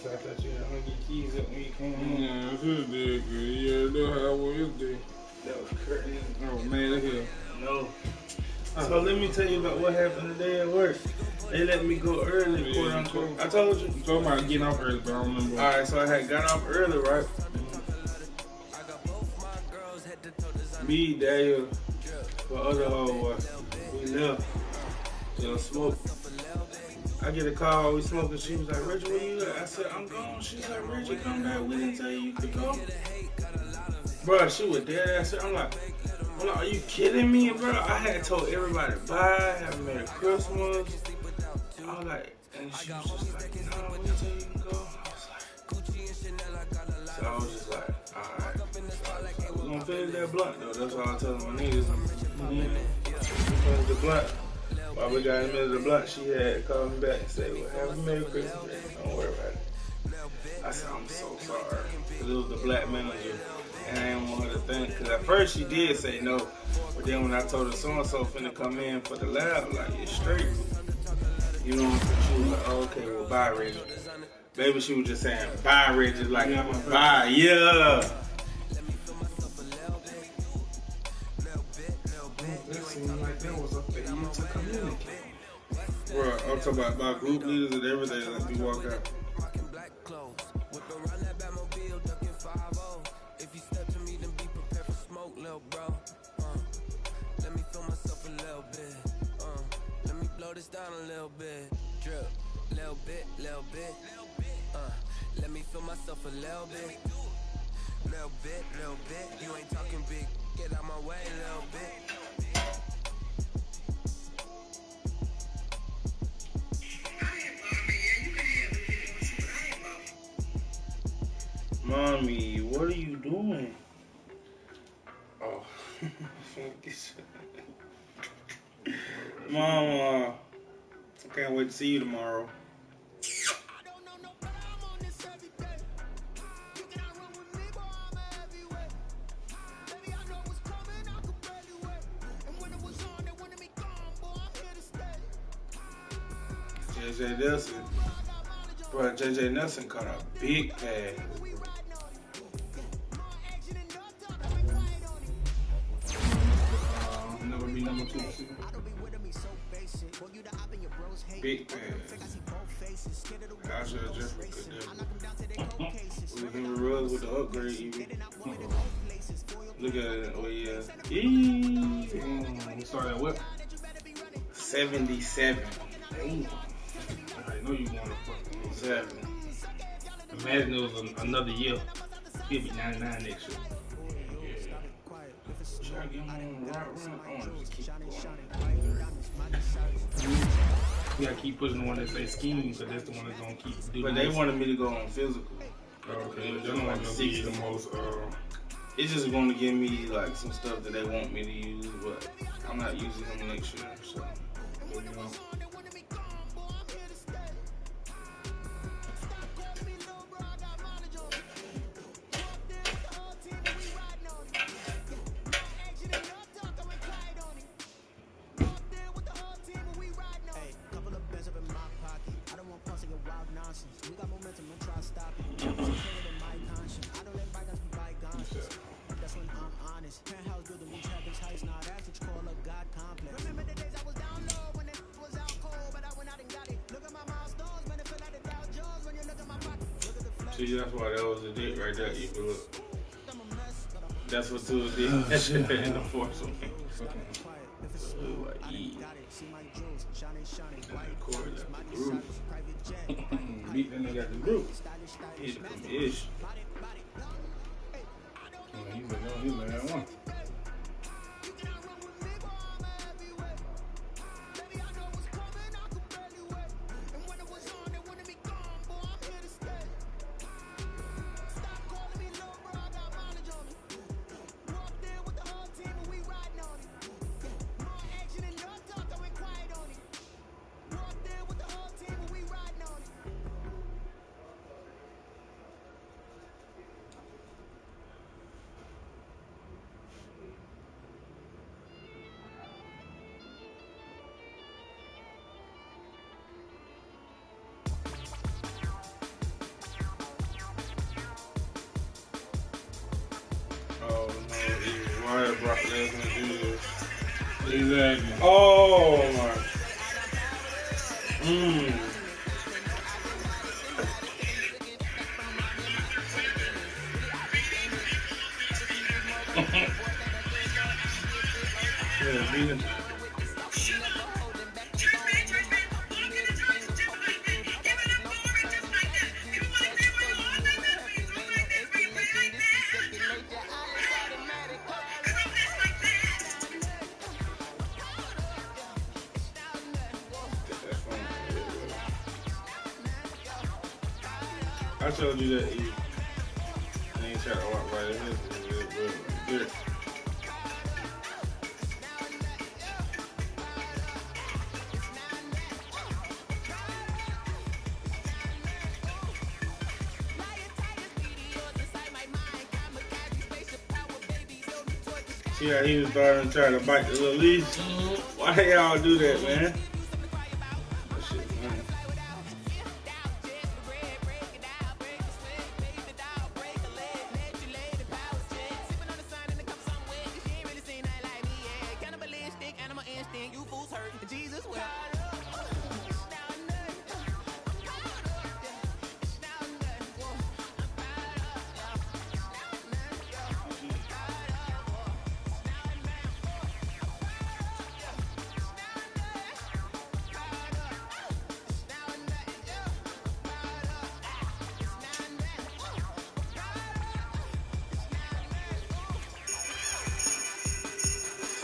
I thought you had hung your keys up when you came home. Yeah, this is good. Yeah, that's how it was yesterday. That was crazy. Oh, man, look here. No. So let me tell you about what happened today at work. They let me go early, quote unquote. I told you. I'm talking about getting off early, but I don't remember. Alright, so I had got off early, right? Me, Daniel, the other homeboy, we left. You smoke. I get a call, we smoking. She was like, Reggie, where you at? I said, I'm gone. She's like, Reggie, come back. We didn't tell you could go. Bro, she was dead ass. I'm like, are you kidding me, bro? I had told everybody bye, have a Merry Christmas. I was like, and she was just like, no, we didn't tell you you can go. So I was just like, alright. We're gonna finish that blunt though. That's why I tell my niggas. Finish the blunt. While we got in the middle of the blunt, she had called me back and said, well, have a Merry Christmas. Don't worry about it. I said, I'm so sorry. Because it was the black manager. And I didn't want her to think. Because at first she did say no. But then when I told her so-and-so finna come in for the lab, like, it's straight. You know what I'm saying? She was like, oh, okay, well, bye, Reggie. Maybe she was just saying, bye, Reggie. Like, bye, yeah. That seemed like that was a failure to communicate. Bro, I'm talking about group leaders and everything that we walk out. This down a little bit, drip, little bit, let me feel myself a little bit, you ain't talking big, get out my way a little bit. Mommy, what are you doing? Oh, Mama, I can't wait to see you tomorrow. JJ Nelson, bro, JJ Nelson caught a big pass. Never be number 2. Big pass. I should have just put that. We can run with the upgrade even. Look at it. Oh yeah. We started at what? 77. I know you want to fucking 7. Imagine it was another year. He'll be 99 next year. Try to get him on the right run. I want to just keep going. We gotta keep pushing the one that say scheme, because that's the one that's gonna keep doing. But they wanted me to go on physical. Okay, they don't want to be the most. It's just going to give me like some stuff that they want me to use, but I'm not using them next year. So, you know. See, that's why that was a dick right there. You can look. That's what Tua did in the fourth one. So it was like, yeah. And the Corey left the group. Beat that nigga at the group. Hit him from ish. He said, no, he let that one. Oh no, why Brock Lesnar do this? Exactly. Oh my. Yeah, beat him. I told you that you ain't trying to walk right in his. See how he was starting to try to bite the little leash? Why y'all do that, man? That shit, man.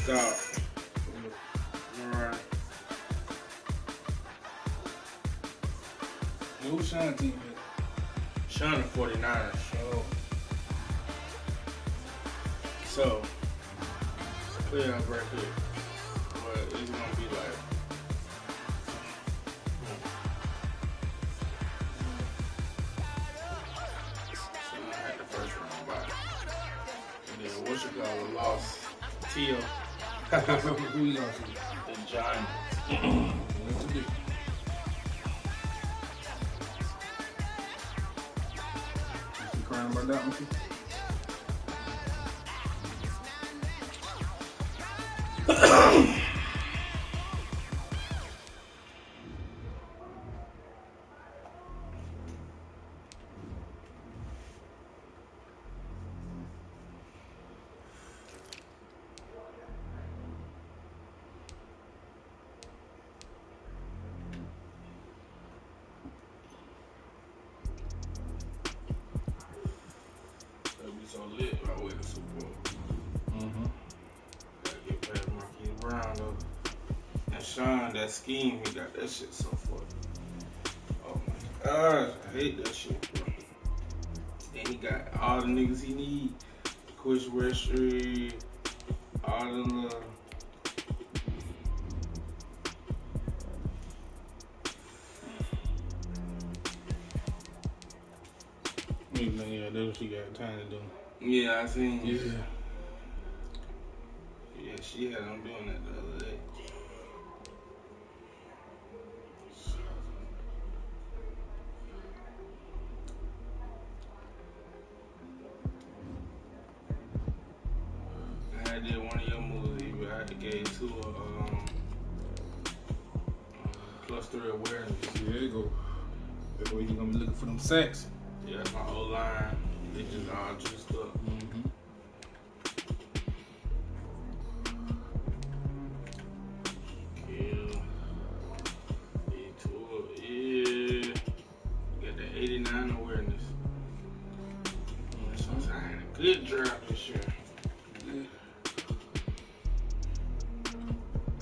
Stop. Alright. Who's Sean team? Sean the 49ers. Oh. So, clear up right here. But it's gonna be like. So I had the first round bye. And then what's your call? Lost. Tio. Who you lost to? The Giants. What's the difference? You crying about that one too? That'd be so lit if I win the Super Bowl. Gotta get past Marquise Brown though. And Sean, that scheme, he got that shit so fucked. Oh my gosh, I hate that shit, bro. Then he got all the niggas he need. Chris Westry, all them Yeah, that's what she got time to do. yeah, I seen. Yeah. Yeah, she had him doing that the other day. I did one of your moves, but I gave two +3 awareness. There you go. That's where you gonna be looking for them sacks. Yeah, that's my whole line. They just all juiced up. Yeah. Got the 89 awareness. So I had a good draft this year.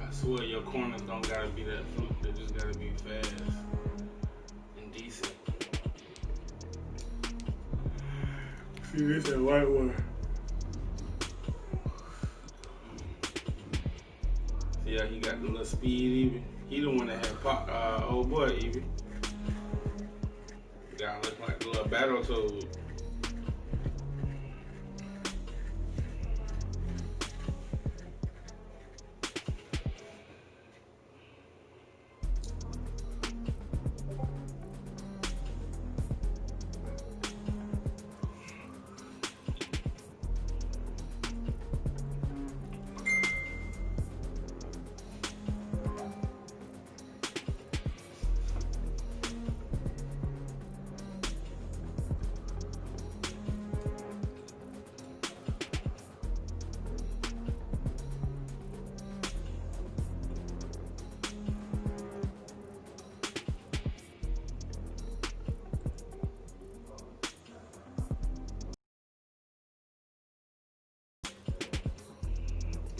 I swear your corners don't gotta be that fluke. They just gotta be fast and decent. See, this is a white one. See how he got the little speed even? He the one that had pop, old boy even. Guy look like a little battle toad.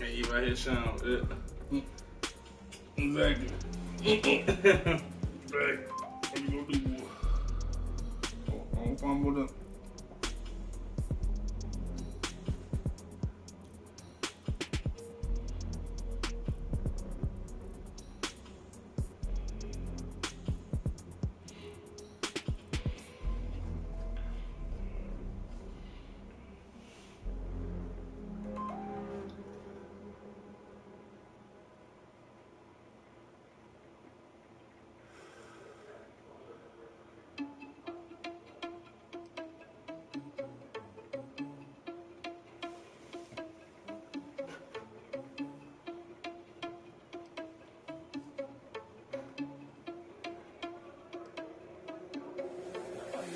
Yeah, you right here, Sean. Exactly. Right. What you gonna do, boy? Oh, don't fumble up.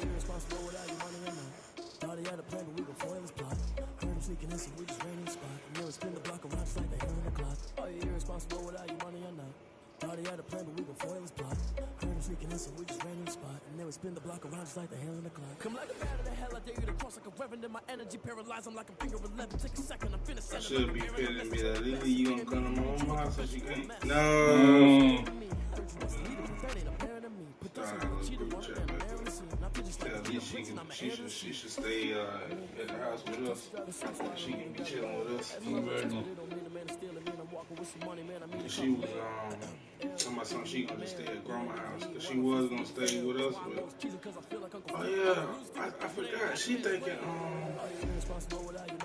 Irresponsible without your money or not. Thought he had a plan, but we gon' foil his plot. Heard him sneaking in, so we just ran in the spot. And then we spin the block around just like the hair in the clock. Are you irresponsible without your money or not? Thought he had a plan, but we gon' foil his plot. Heard him sneaking in, so we just ran in the spot. And then we spin the block around just like the hair in the clock. Come like a bat of the hell, I dare you to cross like a reverend. And my energy paralyzed, I'm like a finger 11. Take a second, I'm finna send I should be feeling me that Lily, you gonna come to my mama house so she can't. No. She should stay at the house with us. She can be chilling with us. She was talking about something she gonna just stay at grandma's house. Cause she was gonna stay with us, but oh yeah, I forgot. She thinking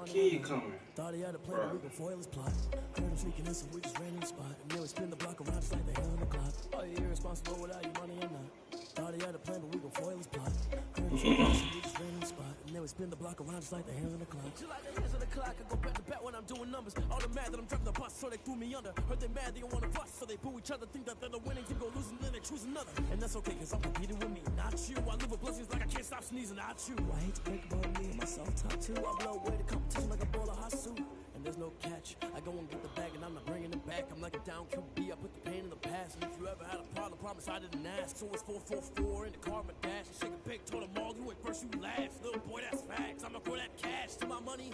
kid coming. Thought he had a plan, we gon' foil his plot. Heard him sneaking in, so we just ran in the spot. And then we spin the block around just like the hair on the clock. Are you irresponsible without your money or not? Thought he had a plan, but we gon' foil his plot. Heard him sneaking in, so we just ran in the spot. And then we spin the block around just like the hair on the clock. Just like the hairs on the clock, I go back to back when I'm doing numbers. All the mad that I'm driving the bus, so they threw me under. Heard they mad, they don't wanna bust, so they boo each other. Think that they're the winning team, go losing, then they choose another. And that's okay, cause I'm competing with me, not you. I live with blessings like I can't stop sneezing, not you. I hate to think about me and myself, top two. I blow away the competition like a bowl of hot soup. And there's no catch. I go and get the bag and I'm not bringing it back. I'm like a down QB, I put the pain in the past. And if you ever had a problem, promise I didn't ask. So it's 444 in the car, my dash. Shake a big, told them all, you ain't first, you last. Little boy, that's facts. I'ma throw that cash to my money.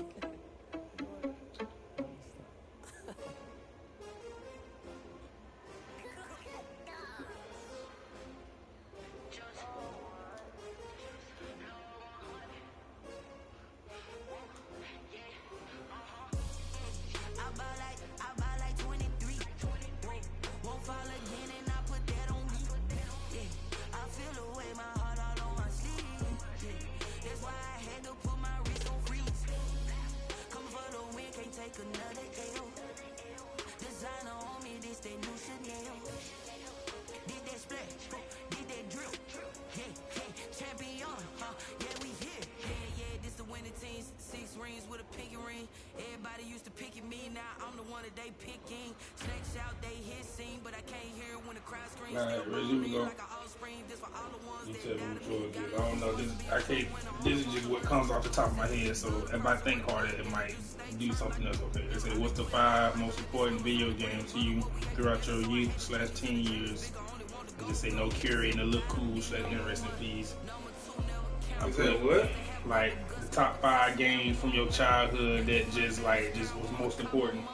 Everybody used to pick at me, now I'm the one that they picking. Snakes out, they hissing, but I can't hear when the crowd screams. Still moving like an offspring, this for all the ones that tell me which one it is. I don't know. This is just what comes off the top of my head. So if I think harder, it might do something else. Okay. They say, what's the 5 most important video games to you throughout your youth/teen years? They just say no cure and a look cool/interesting piece. I put what? Like the top 5 games from your childhood that just was most important.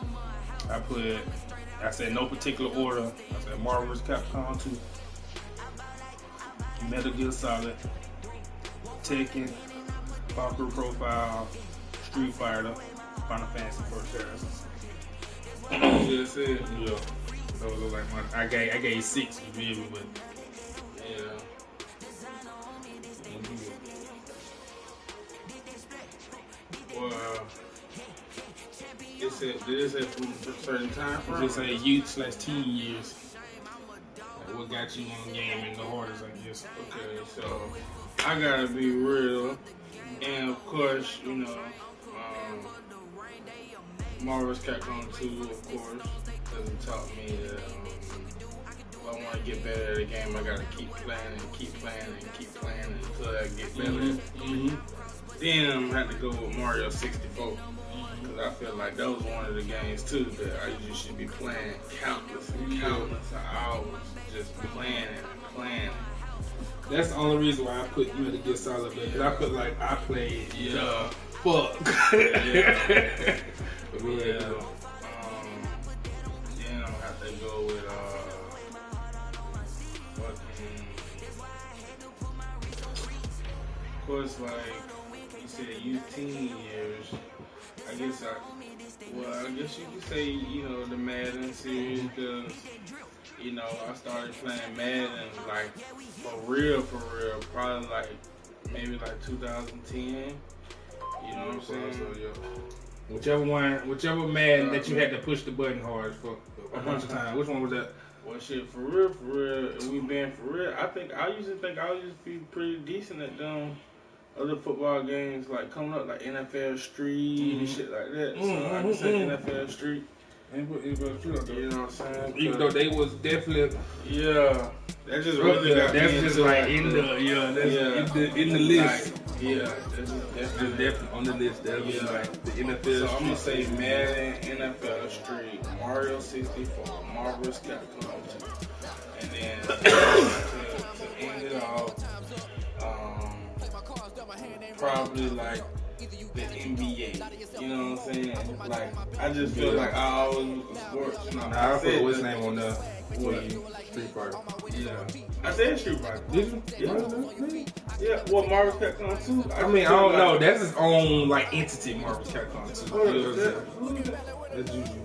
I said no particular order. I said Marvel vs. Capcom 2, Metal Gear Solid, Tekken, Valkyrie Profile, Street Fighter, Final Fantasy First Just said. Yeah. Those are like my. I gave 6 really, but yeah. Well, did it say from a certain time frame? it just say youth/teen years. Like what got you on the game and the hardest, I guess. Okay, so I gotta be real, and of course, you know, Marvel vs. Capcom 2, of course, because it taught me that if I want to get better at a game, I gotta keep playing and keep playing and keep playing until I get better. Then I'm gonna have to go with Mario 64. Because I feel like that was one of the games too that I just should be playing countless and countless hours, just playing and playing. That's the only reason why I put Metal Gear Solid there, because I feel like I played the fuck. Yeah. Then I'm gonna have to go with of course, like you said, youth teen years. I guess you could say, you know, the Madden series, because, you know, I started playing Madden, like, for real, probably, like, maybe, like, 2010, you know what I'm saying? So, yeah. Whichever Madden that you had to push the button hard for a bunch of times, which one was that? Well, shit, for real, we been for real, I used to think I would just be pretty decent at them other football games, like coming up, like NFL Street and shit like that. So I just say NFL Street. You know what I'm saying? Even though they was definitely that just really got that's me just into like it. in the list. Like, that's definitely on the list. That was like the NFL. So I'm gonna say Madden, NFL Street, Mario 64, Marvel vs. Capcom 2, and then to end it off, probably like the NBA. You know what I'm saying? Like, I just feel like I always was sports. You know, I put what's name on the Street Fighter. Yeah, I said Street Fighter. Did you? Yeah. Well, Marvel Capcom 2. I mean, I don't know. That's his own like entity, Marvel Capcom 2. That's usually.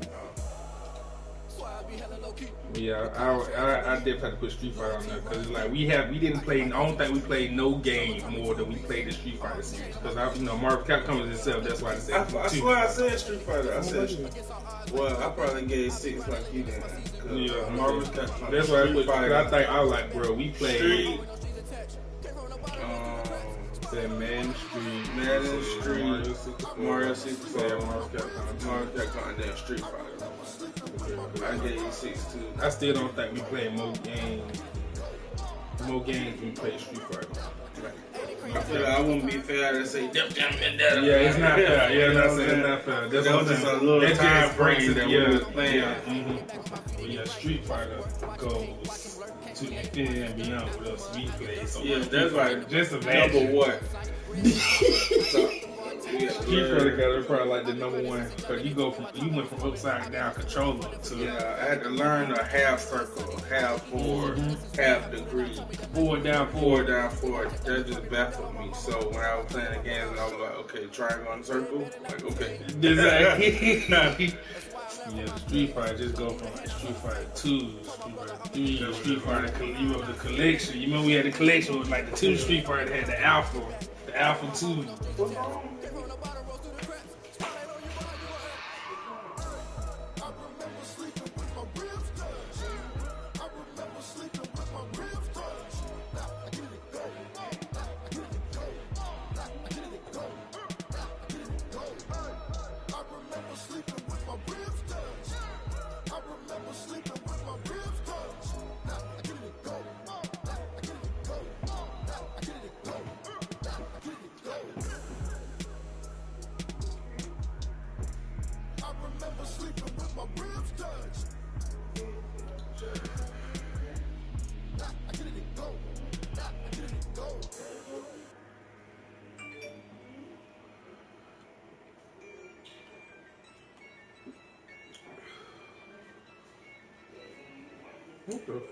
Yeah, I definitely had to put Street Fighter on there because like we didn't play. I don't think we played no game more than we played the Street Fighter series because Marvel Capcom is itself. That's why I said. I swear I said Street Fighter. I said. Well, I probably gave 6 like you did. Yeah, Marvel Capcom. That's why I put. I was like, bro, we played. Street. Said Madden Street, Mario 64, Mario Capcom, and then Street Fighter. I gave you 6 too. I still don't think we played more games than we played Street Fighter. I feel like I wouldn't be fair to say Def Jam Vendetta. Yeah, it's not fair. Yeah, it's not fair. That was just a little time frame that we were playing. But yeah, Street Fighter goes to infinity and beyond with us. We play so yeah, that's like just imagine. Number what? Street Fighter got probably like the number one. But you went from upside down controller to I had to learn a half circle, half forward, half degree, forward down. That just baffled me. So when I was playing the games, I was like, okay, triangle and circle, like okay. Exactly. Yeah, Street Fighter just go from like Street Fighter 2, Street Fighter 3, Street Fighter, the collection. You remember we had the collection with like the 2 Street Fighter that had the Alpha 2.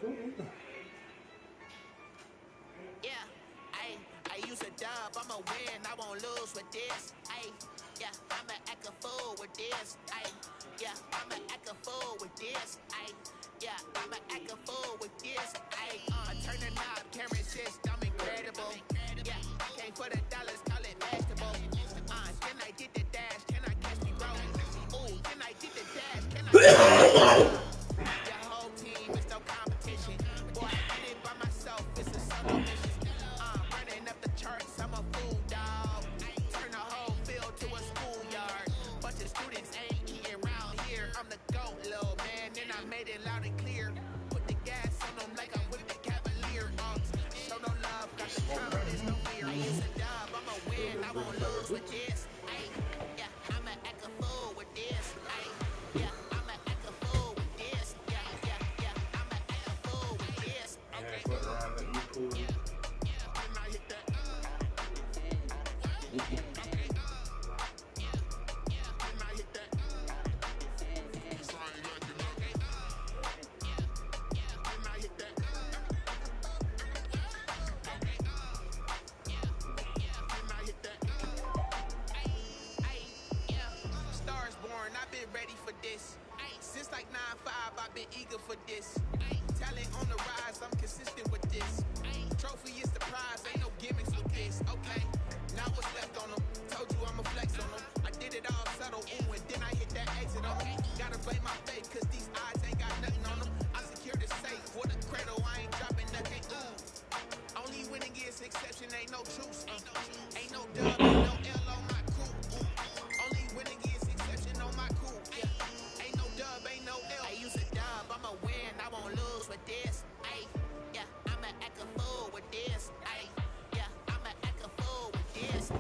fuck? I use a dub, I'ma win, I won't lose with this. I'ma act a fool with this. I'ma act a fool with this. I'ma act a fool with this. Turn the knob, camera assist, I'm incredible. Came for the dollars, call it vegetable. Then I did the dash, can I catch me roll? Ooh, then I did the dash, can I your whole team is no competition. Boy, I did it by myself, it's a solo mission. Running up the charts, I'm a fool, dog. Turn the whole field to a schoolyard. Bunch of students ain't eating around here. I'm the GOAT, little man, and I made it loud and clear. Put the gas on them like I'm with the Cavalier. Show no love, got the confidence, no fear. I use a dub, I'ma win, I won't lose with this. I'ma act a fool with this. I'ma act a fool with this. I'ma act a fool with this. Yeah, fuck around, let me pull it. Stars born, I've been ready for this. Since like 9-5, I've been eager for this. Talent on the rise, I'm consistent with this. Trophy is the prize, ain't no gimmicks with this. Okay, now what's left on them? Told you I'ma flex on them. I did it all subtle, ooh, and then I hit that exit on them. Gotta blame my faith, cause these eyes ain't got nothing on them. I secured the safe with a cradle, I ain't dropping nothing, ooh. Only winning is exception, ain't no truce. Ain't no dub, ain't no L on my crew. Only winning is exception on my crew. Ain't no dub, ain't no L. I use a dub, I'ma win, I won't lose with this. I'ma act a fool with this. I'ma act a fool with this.